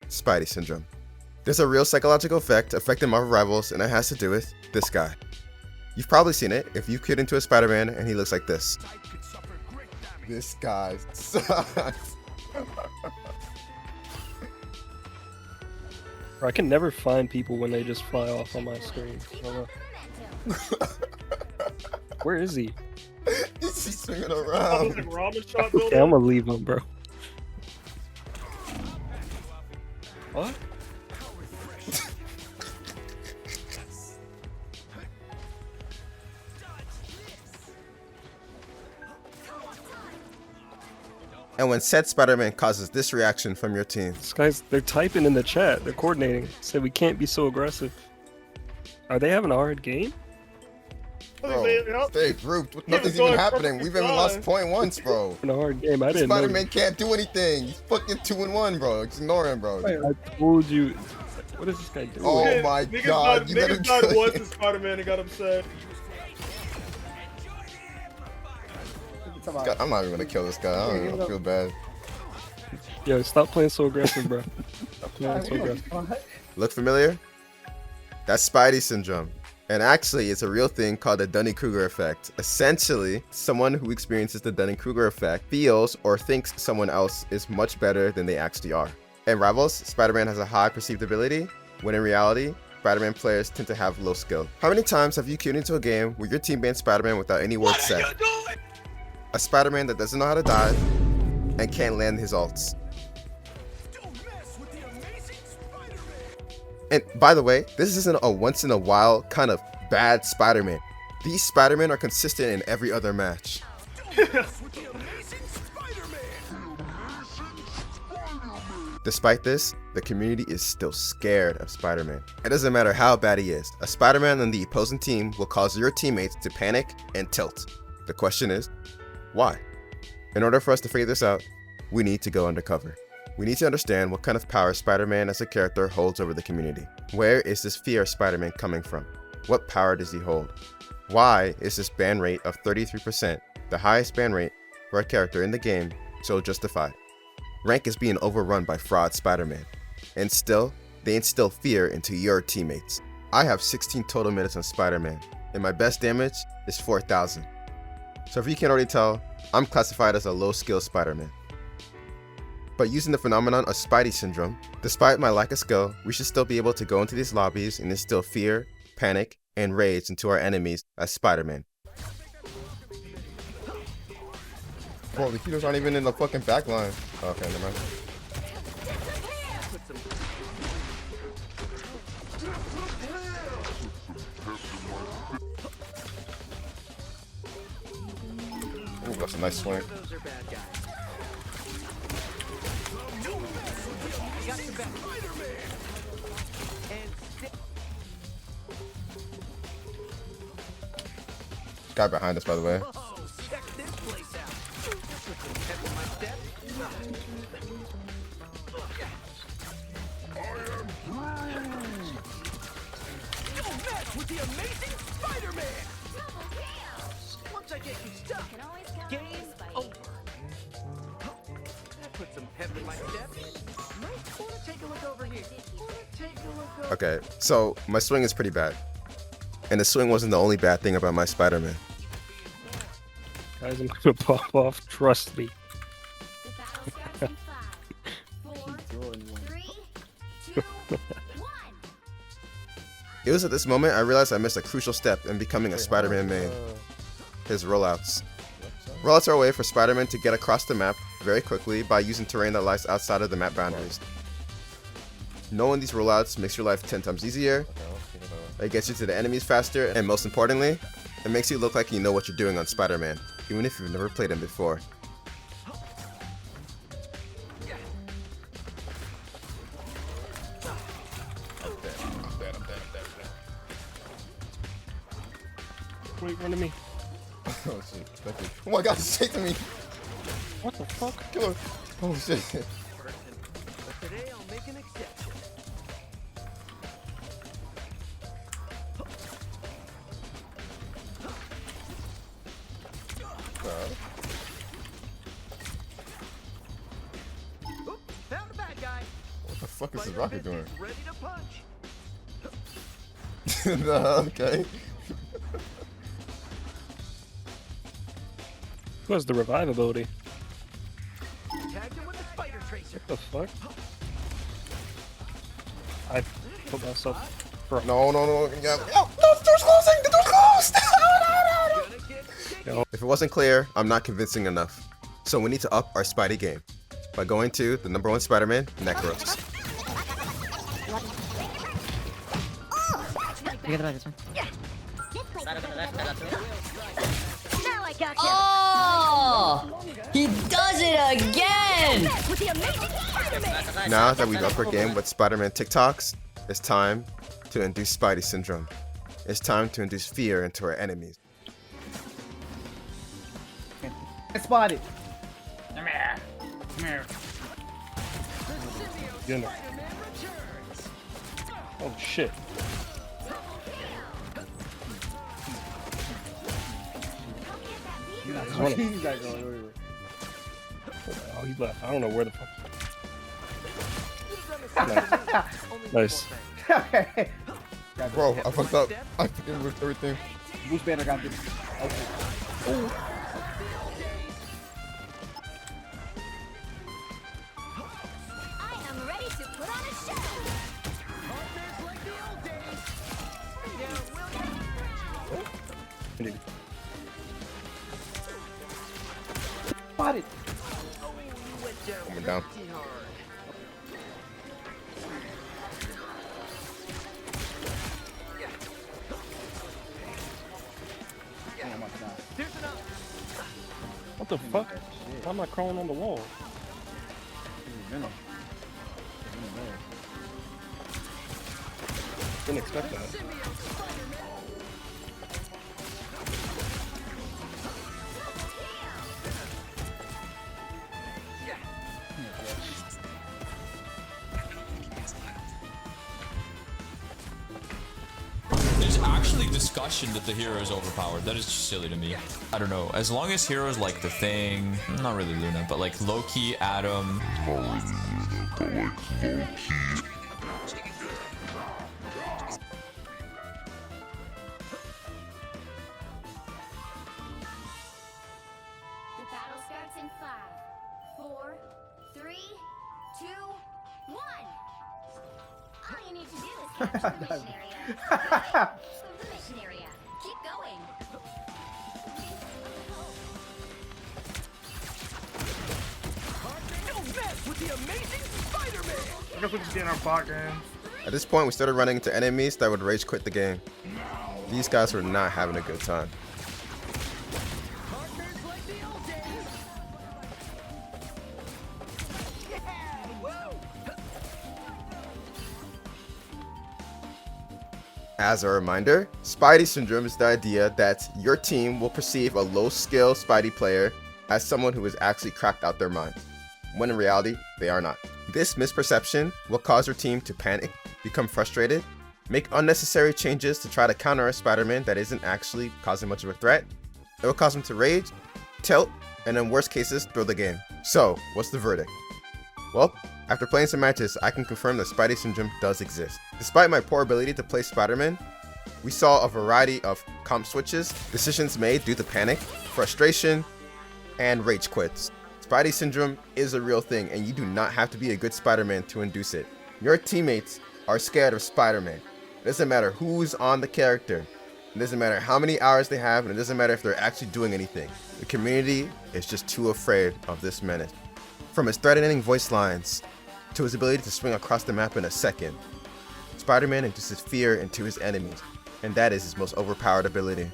Spidey syndrome. There's a real psychological effect affecting Marvel rivals, and it has to do with this guy. You've probably seen it if you kid into a Spider-Man and he looks like this. This guy sucks. Bro, I can never find people when they just fly off on my screen. I don't know. Where is he? He's just swinging around. Okay, I'm gonna leave him, bro. What? And when said Spider-Man causes this reaction from your team. These guys, they're typing in the chat. They're coordinating. Say we can't be so aggressive. Are they having a hard game? Bro, stay grouped. Nothing's even happening. We've even lost point once, bro. In a hard game, I didn't know. Spider-Man can't do anything. He's fucking 2-1, bro. Just ignore him, bro. I told you. What is this guy doing? Oh my god. Niggas died once in Spider-Man and got upset. I'm not even gonna kill this guy. I don't feel bad. Yo, stop playing so aggressive, bro. Stop playing so aggressive. Look familiar? That's Spidey syndrome. And actually, it's a real thing called the Dunning-Cougar effect. Essentially, someone who experiences the Dunning-Cougar effect feels or thinks someone else is much better than they actually are. In Rivals, Spider-Man has a high perceived ability, when in reality, Spider-Man players tend to have low skill. How many times have you queued into a game where your team banned Spider-Man without any words said? A Spider-Man that doesn't know how to dive and can't land his ults. And by the way, this isn't a once in a while kind of bad Spider-Man. These Spider-Men are consistent in every other match. Despite this, the community is still scared of Spider-Man. It doesn't matter how bad he is. A Spider-Man on the opposing team will cause your teammates to panic and tilt. The question is, why? In order for us to figure this out, we need to go undercover. We need to understand what kind of power Spider-Man as a character holds over the community. Where is this fear of Spider-Man coming from? What power does he hold? Why is this ban rate of 33%, the highest ban rate for a character in the game, so justified? Rank is being overrun by fraud Spider-Man, and still, they instill fear into your teammates. I have 16 total minutes on Spider-Man, and my best damage is 4,000. So if you can't already tell, I'm classified as a low-skill Spider-Man. But using the phenomenon of Spidey syndrome, despite my lack of skill, we should still be able to go into these lobbies and instill fear, panic, and rage into our enemies as Spider-Man. Bro, the healers aren't even in the fucking back line. Oh, okay, never mind. Ooh, that's a nice swing. Guy behind us, by the way. With the amazing Spider-Man! Once I get you stuck, game over. That put some pep in my step. Wanna take a look over here? Okay, so my swing is pretty bad. And the swing wasn't the only bad thing about my Spider-Man. Guys, I'm gonna pop off. Trust me. It was at this moment I realized I missed a crucial step in becoming a Spider-Man main. His rollouts. Rollouts are a way for Spider-Man to get across the map very quickly by using terrain that lies outside of the map boundaries. Knowing these rollouts makes your life 10 times easier, it gets you to the enemies faster, and most importantly, it makes you look like you know what you're doing on Spider-Man, even if you've never played him before. Wait, run to me. Oh shit, thank you. Oh my god, he's chasing me! What the fuck? Kill her! Oh shit. But today I'll make an exception. What the fuck is this rocket doing? Ready to punch. Okay. Who has the revive ability? Tagged him with the spider tracer. What the fuck? I put myself. Bro. No. Yeah. No, the door's closing. The door's closed. Gonna get shaky. If it wasn't clear, I'm not convincing enough. So we need to up our Spidey game by going to the #1 Spider-Man, Necros. You get the this one. Now I got you. Oh! He does it again! With the amazing Spider-Man. Now that we've upped our game with Spider-Man TikToks, it's time to induce Spidey syndrome. It's time to induce fear into our enemies. It's Spidey. You know. Oh shit. He's not Running. going anywhere. Oh, he left. I don't know where the fuck. Nice. Okay. Bro, I fucked up. I fucking ripped everything. Bruce Banner got this. Okay. I am ready to put on a show. Indeed. Spotted. Coming down. What the fuck? Why am I crawling on the wall? Didn't expect that. There's actually discussion that the hero is overpowered. That is just silly to me. I don't know. As long as heroes like the Thing, not really Luna, but like Loki, Adam. The battle starts in 5, 4, 3, 2, 1. All you need to do is capture the mission area. The mission area. Keep going. Don't mess with the amazing Spider-Man. I guess we just get in our bot game. At this point, we started running into enemies that would rage quit the game. These guys were not having a good time. Partners like the old days. Yeah, woo. As a reminder, Spidey syndrome is the idea that your team will perceive a low-skill Spidey player as someone who is actually cracked out their mind, when in reality, they are not. This misperception will cause your team to panic, become frustrated, make unnecessary changes to try to counter a Spider-Man that isn't actually causing much of a threat. It will cause them to rage, tilt, and in worst cases, throw the game. So, what's the verdict? Well, after playing some matches, I can confirm that Spidey syndrome does exist. Despite my poor ability to play Spider-Man, we saw a variety of comp switches, decisions made due to panic, frustration, and rage quits. Spidey syndrome is a real thing, and you do not have to be a good Spider-Man to induce it. Your teammates are scared of Spider-Man. It doesn't matter who's on the character. It doesn't matter how many hours they have, and it doesn't matter if they're actually doing anything. The community is just too afraid of this menace. From his threatening voice lines to his ability to swing across the map in a second, Spider-Man induces fear into his enemies, and that is his most overpowered ability.